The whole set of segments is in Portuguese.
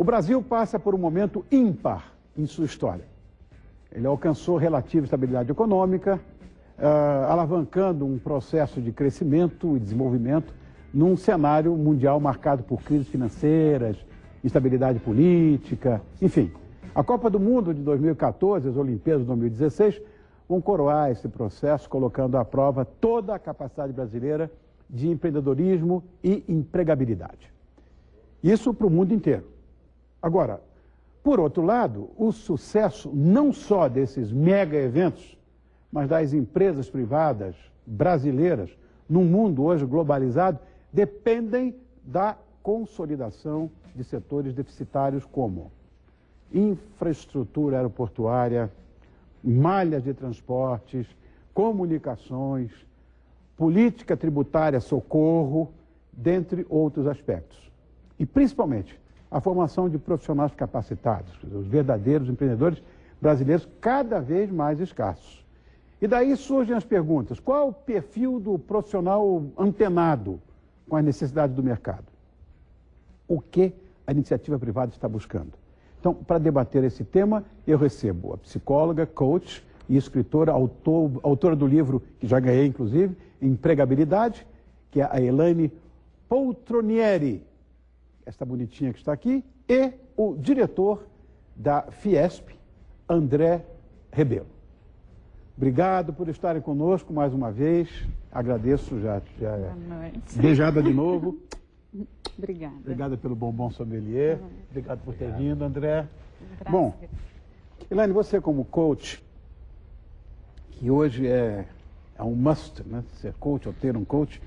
O Brasil passa por um momento ímpar em sua história. Ele alcançou relativa estabilidade econômica, alavancando um processo de crescimento e desenvolvimento num cenário mundial marcado por crises financeiras, instabilidade política, enfim. A Copa do Mundo de 2014, as Olimpíadas de 2016, vão coroar esse processo, colocando à prova toda a capacidade brasileira de empreendedorismo e empregabilidade. Isso para o mundo inteiro. Agora, por outro lado, o sucesso não só desses mega eventos, mas das empresas privadas brasileiras, num mundo hoje globalizado, dependem da consolidação de setores deficitários como infraestrutura aeroportuária, malhas de transportes, comunicações, política tributária, socorro, dentre outros aspectos. E, principalmente, a formação de profissionais capacitados, os verdadeiros empreendedores brasileiros cada vez mais escassos. E daí surgem as perguntas: qual é o perfil do profissional antenado com as necessidades do mercado? O que a iniciativa privada está buscando? Então, para debater esse tema, eu recebo a psicóloga, coach e escritora, autora do livro, que já ganhei, inclusive, Empregabilidade, que é a Elaine Poltronieri, esta bonitinha que está aqui, e o diretor da Fiesp, André Rebelo. Obrigado por estarem conosco mais uma vez. Agradeço, já Boa noite. Beijada de novo. Obrigada. Obrigada pelo bombom sommelier. Obrigado por ter vindo, André. Prazer. Bom, Elaine, você como coach, que hoje é um must, né? Ser coach ou ter um coach,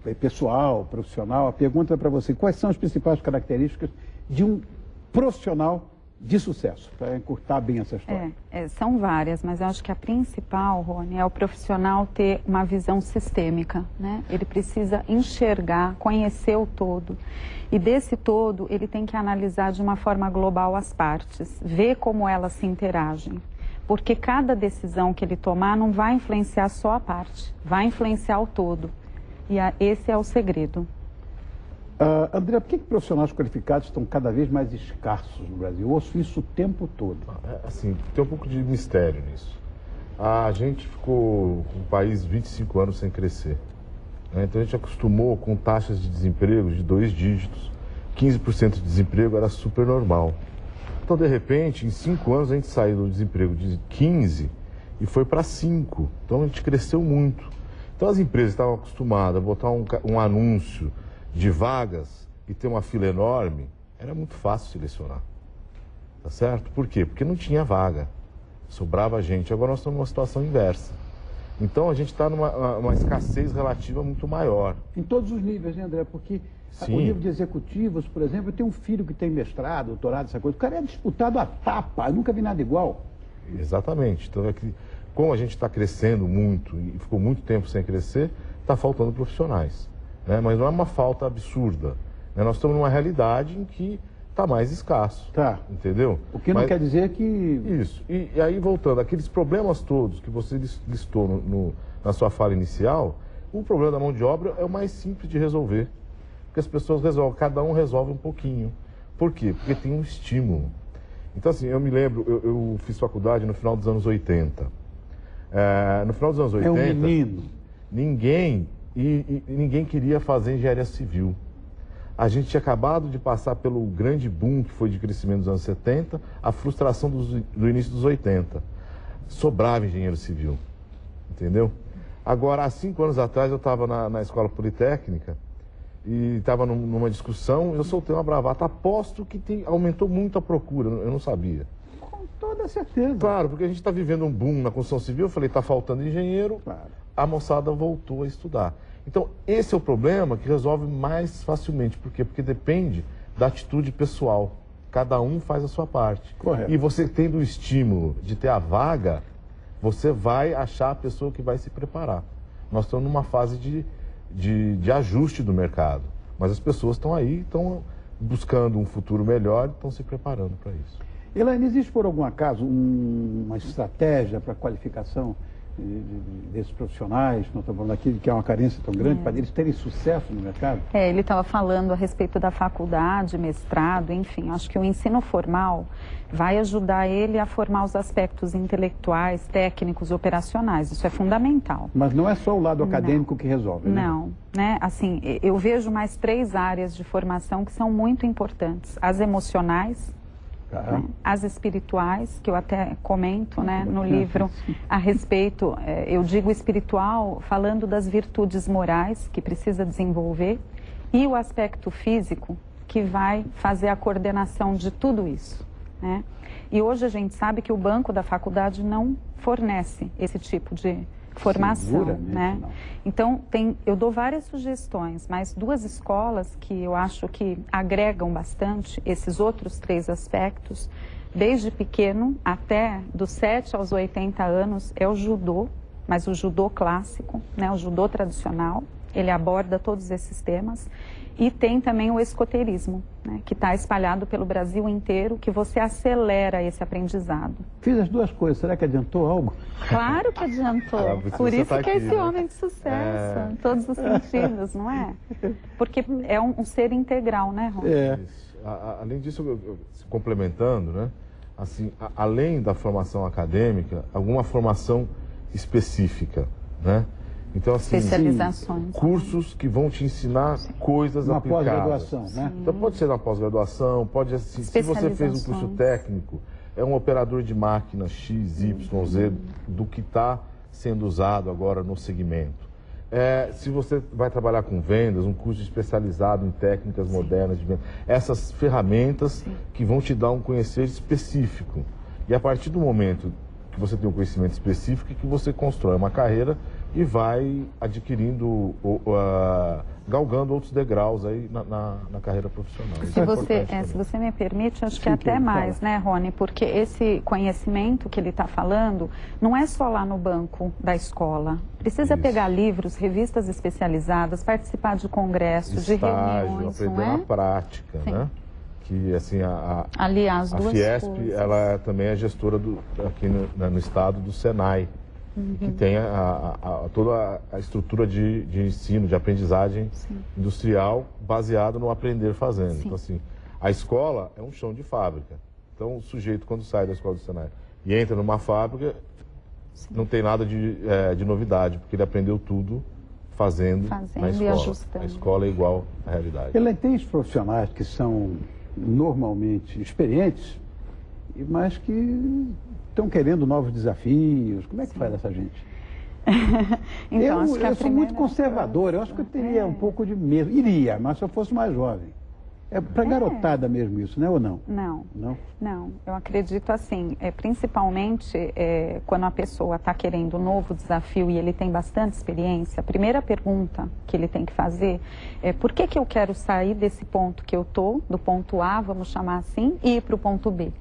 é pessoal, profissional. A pergunta é para você: quais são as principais características de um profissional de sucesso, para encurtar bem essa história? São várias, mas eu acho que a principal, Rony, é o profissional ter uma visão sistêmica, né? Ele precisa enxergar, conhecer o todo. E desse todo, ele tem que analisar de uma forma global as partes, ver como elas se interagem. Porque cada decisão que ele tomar não vai influenciar só a parte, vai influenciar o todo. E esse é o segredo. André, por que profissionais qualificados estão cada vez mais escassos no Brasil? Eu ouço isso o tempo todo. Assim, tem um pouco de mistério nisso. A gente ficou com o país 25 anos sem crescer, né? Então a gente acostumou com taxas de desemprego de 2 dígitos. 15% de desemprego era super normal. Então, de repente, em 5 anos a gente saiu do desemprego de 15 e foi para 5. Então a gente cresceu muito. Então as empresas estavam acostumadas a botar um anúncio de vagas e ter uma fila enorme, era muito fácil selecionar, tá certo? Por quê? Porque não tinha vaga, sobrava gente. Agora nós estamos numa situação inversa. Então a gente está numa escassez relativa muito maior. Em todos os níveis, né, André? Porque Sim. O nível de executivos, por exemplo, eu tenho um filho que tem mestrado, doutorado, essa coisa. O cara é disputado a tapa, eu nunca vi nada igual. Exatamente. Então, como a gente está crescendo muito e ficou muito tempo sem crescer, está faltando profissionais. Né? Mas não é uma falta absurda. Né? Nós estamos numa realidade em que está mais escasso. Tá. Entendeu? O que não quer dizer que... Isso. E aí, voltando, aqueles problemas todos que você listou na sua fala inicial, o problema da mão de obra é o mais simples de resolver. Porque as pessoas resolvem, cada um resolve um pouquinho. Por quê? Porque tem um estímulo. Então, assim, eu me lembro, eu fiz faculdade no final dos anos 80. No final dos anos 80... É um menino. Ninguém queria fazer engenharia civil. A gente tinha acabado de passar pelo grande boom que foi de crescimento dos anos 70, a frustração do início dos 80. Sobrava engenheiro civil, entendeu? Agora, há 5 anos atrás, eu estava na Escola Politécnica e estava numa discussão, eu soltei uma bravata, aposto que aumentou muito a procura, eu não sabia. Com toda certeza. Claro, porque a gente está vivendo um boom na construção civil, eu falei, está faltando engenheiro, Claro. A moçada voltou a estudar. Então, esse é o problema que resolve mais facilmente. Por quê? Porque depende da atitude pessoal. Cada um faz a sua parte. Correto. E você tendo o estímulo de ter a vaga, você vai achar a pessoa que vai se preparar. Nós estamos numa fase de ajuste do mercado. Mas as pessoas estão aí, estão buscando um futuro melhor e estão se preparando para isso. Elaine, existe por algum acaso uma estratégia para qualificação desses profissionais, nós estamos falando aqui que é uma carência tão grande, para eles terem sucesso no mercado? Ele estava falando a respeito da faculdade, mestrado, enfim, acho que o ensino formal vai ajudar ele a formar os aspectos intelectuais, técnicos, operacionais, isso é fundamental. Mas não é só o lado acadêmico que resolve, né? Não, né? Assim, eu vejo mais 3 áreas de formação que são muito importantes. As emocionais, né? As espirituais, que eu até comento, né, no livro a respeito, eu digo espiritual, falando das virtudes morais que precisa desenvolver, e o aspecto físico, que vai fazer a coordenação de tudo isso, né? E hoje a gente sabe que o banco da faculdade não fornece esse tipo de formação, né? Não. Então, eu dou várias sugestões, mas 2 escolas que eu acho que agregam bastante esses outros 3 aspectos, desde pequeno até dos 7 aos 80 anos, é o judô, mas o judô clássico, né? O judô tradicional, ele aborda todos esses temas. E tem também o escoteirismo, né, que está espalhado pelo Brasil inteiro, que você acelera esse aprendizado. Fiz as 2 coisas, será que adiantou algo? Claro que adiantou. Por isso tá que é esse homem de sucesso, em todos os sentidos, não é? Porque é um ser integral, né, Rony? Além disso, complementando, né, assim, além da formação acadêmica, alguma formação específica, né? Então, assim, especializações, cursos que vão te ensinar coisas uma aplicadas. Pós-graduação, né? Então pode ser na pós-graduação, pode assim, se você fez um curso técnico, é um operador de máquina X, Y, Z, do que está sendo usado agora no segmento. Se você vai trabalhar com vendas, um curso especializado em técnicas modernas de venda, essas ferramentas que vão te dar um conhecimento específico. E a partir do momento que você tem um conhecimento específico, que você constrói uma carreira e vai adquirindo, galgando outros degraus aí na carreira profissional. Se você me permite, acho que até mais, né, Rony? Porque esse conhecimento que ele está falando não é só lá no banco da escola. Precisa pegar livros, revistas especializadas, participar de congressos, de reuniões, aprender não é? na prática, né? Que assim Aliás, a Fiesp, ela também é gestora aqui no estado do Senai, que tem toda a estrutura de ensino, de aprendizagem industrial baseada no aprender fazendo. Então assim, a escola é um chão de fábrica. Então o sujeito, quando sai da escola do Senai e entra numa fábrica, não tem nada de novidade, porque ele aprendeu tudo fazendo na escola. E ajustando. A escola é igual à realidade. Ele tem os profissionais que são normalmente experientes, mas que estão querendo novos desafios. Como é que faz essa gente? Então, acho que eu sou muito conservador, eu acho que eu teria um pouco de medo. Iria, mas se eu fosse mais jovem. É para garotada mesmo isso, né, ou não? Não, eu acredito assim, principalmente quando a pessoa está querendo um novo desafio e ele tem bastante experiência, a primeira pergunta que ele tem que fazer é por que eu quero sair desse ponto que eu estou, do ponto A, vamos chamar assim, e ir para o ponto B.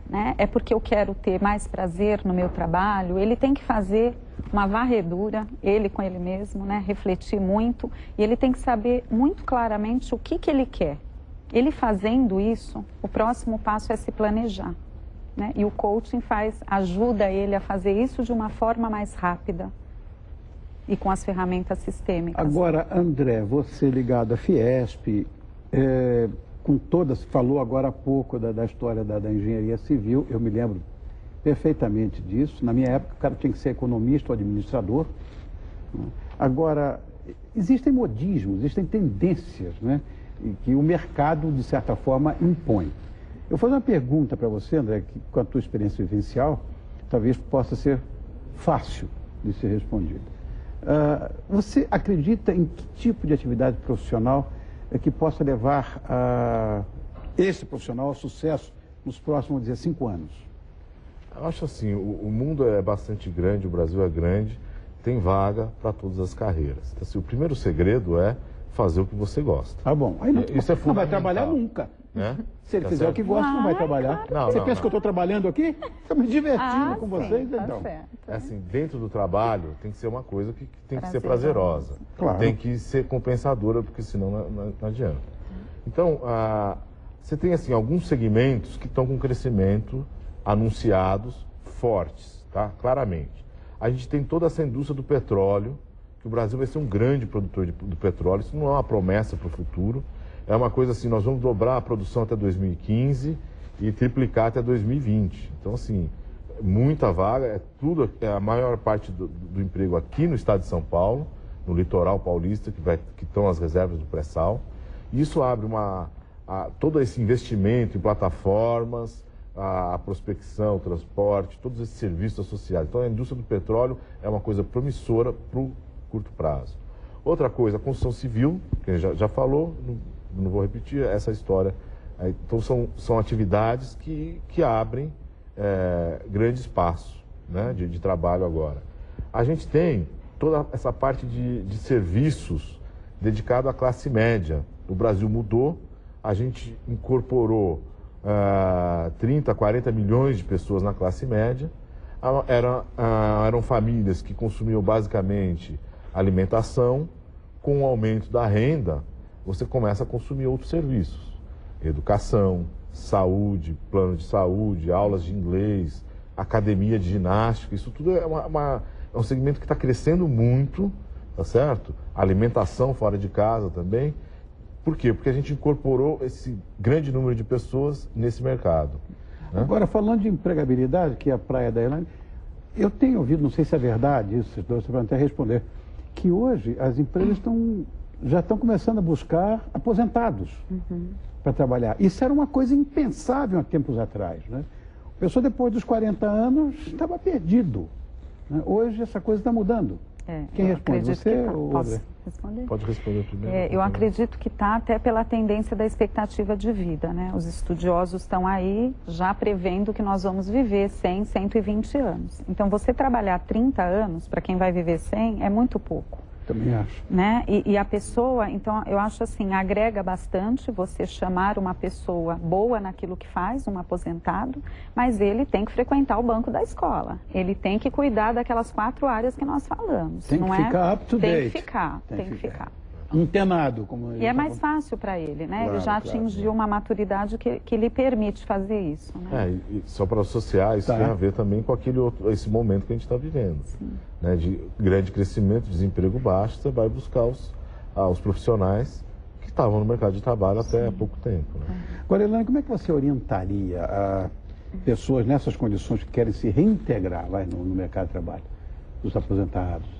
Né? É porque eu quero ter mais prazer no meu trabalho, ele tem que fazer uma varredura, ele com ele mesmo, né? Refletir muito, e ele tem que saber muito claramente o que ele quer. Ele fazendo isso, o próximo passo é se planejar, né? E o coaching ajuda ele a fazer isso de uma forma mais rápida e com as ferramentas sistêmicas. Agora, André, você ligado à Fiesp, falou agora há pouco da história da engenharia civil, eu me lembro perfeitamente disso. Na minha época, o cara tinha que ser economista ou administrador. Né? Agora, existem modismos, existem tendências, né? Que o mercado, de certa forma, impõe. Eu vou fazer uma pergunta para você, André, que com a tua experiência vivencial, talvez possa ser fácil de ser respondida. Você acredita em que tipo de atividade profissional que possa levar esse profissional ao sucesso nos próximos, vamos dizer, 5 anos? Eu acho assim, o mundo é bastante grande, o Brasil é grande, tem vaga para todas as carreiras. Então, assim, o primeiro segredo é fazer o que você gosta. Tá bom. Aí isso é fundamental. Não vai trabalhar nunca. Né? Se ele fizer o que gosta, não vai trabalhar. Claro. Você pensa que eu estou trabalhando aqui? Estou me divertindo com vocês, tá então. certo. Assim, dentro do trabalho, tem que ser uma coisa que tem que ser prazerosa. Claro. Tem que ser compensadora, porque senão não adianta. Então, você tem assim, alguns segmentos que estão com crescimento anunciados fortes, tá? Claramente. A gente tem toda essa indústria do petróleo, que o Brasil vai ser um grande produtor do petróleo. Isso não é uma promessa para o futuro. É uma coisa assim, nós vamos dobrar a produção até 2015 e triplicar até 2020. Então, assim, muita vaga, é a maior parte do emprego aqui no estado de São Paulo, no litoral paulista, que estão as reservas do pré-sal. Isso abre todo esse investimento em plataformas, a prospecção, o transporte, todos esses serviços associados. Então, a indústria do petróleo é uma coisa promissora para o curto prazo. Outra coisa, a construção civil, que a gente já falou, não vou repetir essa história. Então, são atividades que abrem grande espaço, né, de trabalho agora. A gente tem toda essa parte de serviços dedicado à classe média. O Brasil mudou, a gente incorporou 30, 40 milhões de pessoas na classe média. Eram famílias que consumiam basicamente alimentação. Com o aumento da renda, você começa a consumir outros serviços. Educação, saúde, plano de saúde, aulas de inglês, academia de ginástica. Isso tudo é um segmento que está crescendo muito, tá certo? Alimentação fora de casa também. Por quê? Porque a gente incorporou esse grande número de pessoas nesse mercado. Né? Agora, falando de empregabilidade, que é a praia da Elaine, eu tenho ouvido, não sei se é verdade isso, você vai até responder, que hoje as empresas já estão começando a buscar aposentados para trabalhar. Isso era uma coisa impensável há tempos atrás, né? A pessoa, depois dos 40 anos, estava perdido, né? Hoje essa coisa está mudando. Quem responde? Você ou Posso André? responder? Pode responder primeiro. Eu acredito que está até pela tendência da expectativa de vida, né? Os estudiosos estão aí já prevendo que nós vamos viver 100, 120 anos. Então, você trabalhar 30 anos, para quem vai viver 100, é muito pouco. Também acho. Né? E a pessoa, então, eu acho assim, agrega bastante você chamar uma pessoa boa naquilo que faz, um aposentado, mas ele tem que frequentar o banco da escola. Ele tem que cuidar daquelas 4 áreas que nós falamos. Tem que ficar up to date. Tem que ficar, tem que ficar. Antenado, como E é mais fácil para ele, né? Claro, ele já claro, atingiu uma maturidade que lhe permite fazer isso. Né? E só para associar, isso tem a ver também com esse momento que a gente está vivendo. Né? De grande crescimento, desemprego baixo, você vai buscar os profissionais que estavam no mercado de trabalho até há pouco tempo. Né? Agora, Elaine, como é que você orientaria a pessoas nessas condições que querem se reintegrar no mercado de trabalho, os aposentados?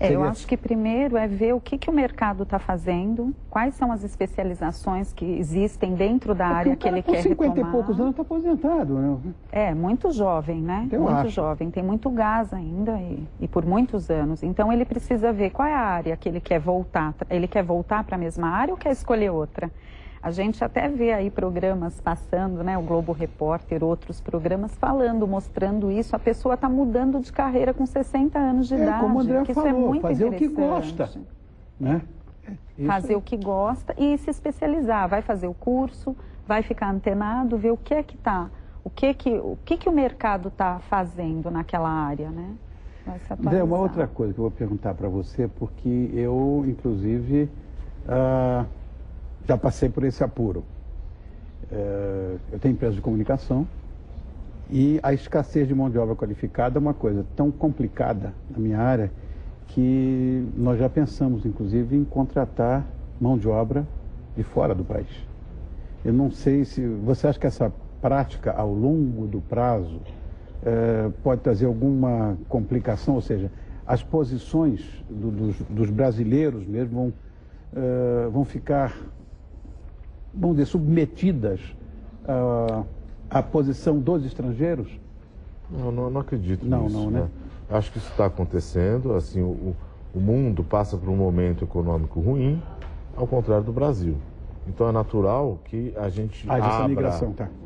Eu acho que primeiro é ver o que o mercado está fazendo, quais são as especializações que existem dentro da área que ele quer retomar. 50 e poucos anos está aposentado, né? Muito jovem, né? Muito jovem, tem muito gás ainda e por muitos anos. Então ele precisa ver qual é a área que ele quer voltar. Ele quer voltar para a mesma área ou quer escolher outra? A gente até vê aí programas passando, né? O Globo Repórter, outros programas falando, mostrando isso. A pessoa está mudando de carreira com 60 anos de idade. Como o André que falou, isso é muito fazer o que gosta, né? Fazer o que gosta e se especializar. Vai fazer o curso, vai ficar antenado, ver o que é que está, o que o mercado está fazendo naquela área, né? Vai se atualizar. André, uma outra coisa que eu vou perguntar para você, porque eu, inclusive, já passei por esse apuro. Eu tenho empresa de comunicação e a escassez de mão de obra qualificada é uma coisa tão complicada na minha área que nós já pensamos, inclusive, em contratar mão de obra de fora do país. Eu não sei se você acha que essa prática, ao longo do prazo, pode trazer alguma complicação, ou seja, as posições dos brasileiros mesmo vão ficar, vamos dizer, submetidas à posição dos estrangeiros? Não acredito nisso. Não, né? Acho que isso está acontecendo. Assim, o mundo passa por um momento econômico ruim, ao contrário do Brasil. Então é natural que a gente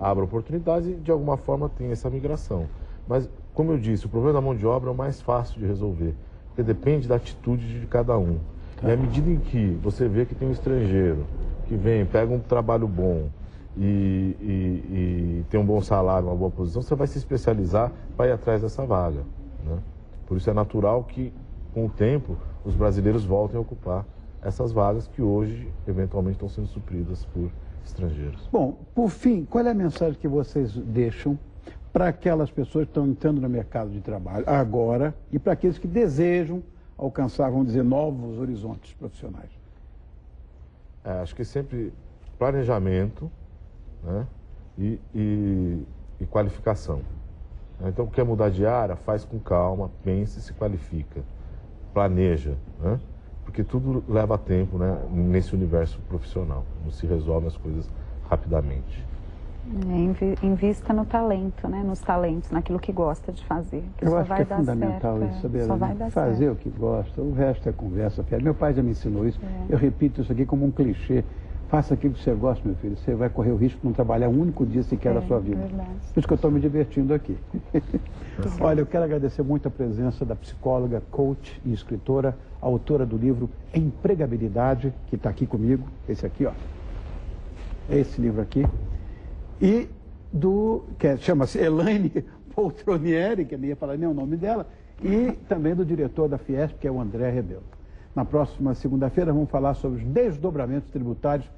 abra oportunidades e de alguma forma tenha essa migração. Mas, como eu disse, o problema da mão de obra é o mais fácil de resolver, porque depende da atitude de cada um. E à medida em que você vê que tem um estrangeiro que vem, pega um trabalho bom e tem um bom salário, uma boa posição, você vai se especializar para ir atrás dessa vaga. Né? Por isso é natural que, com o tempo, os brasileiros voltem a ocupar essas vagas que hoje, eventualmente, estão sendo supridas por estrangeiros. Bom, por fim, qual é a mensagem que vocês deixam para aquelas pessoas que estão entrando no mercado de trabalho agora e para aqueles que desejam alcançar, vamos dizer, novos horizontes profissionais? Acho que sempre planejamento, né, e qualificação. Então, quer mudar de área, faz com calma, pense, se qualifica, planeja, né? Porque tudo leva tempo, né, nesse universo profissional, não se resolve as coisas rapidamente. Invista no talento, né? Nos talentos, naquilo que gosta de fazer. Eu acho que é fundamental isso, saber fazer o que gosta, o resto é conversa fiada. Meu pai já me ensinou isso, eu repito isso aqui como um clichê. Faça aquilo que você gosta, meu filho, você vai correr o risco de não trabalhar um único dia sequer da sua vida. Verdade. Por isso que eu estou me divertindo aqui. Olha, eu quero agradecer muito a presença da psicóloga, coach e escritora, autora do livro Empregabilidade, que está aqui comigo, esse aqui, ó. Esse livro aqui. E que chama-se Elaine Poltronieri, que eu nem ia falar nem o nome dela, e também do diretor da Fiesp, que é o André Rebelo. Na próxima segunda-feira vamos falar sobre os desdobramentos tributários,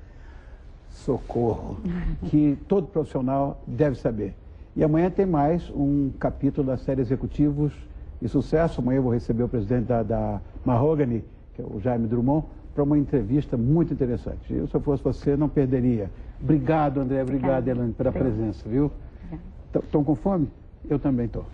socorro, que todo profissional deve saber. E amanhã tem mais um capítulo da série Executivos e Sucesso. Amanhã eu vou receber o presidente da Mahogany, que é o Jaime Drummond, para uma entrevista muito interessante. Eu, se eu fosse você, não perderia. Obrigado, André. Obrigado, Elaine, pela presença, viu? Estão com fome? Eu também estou.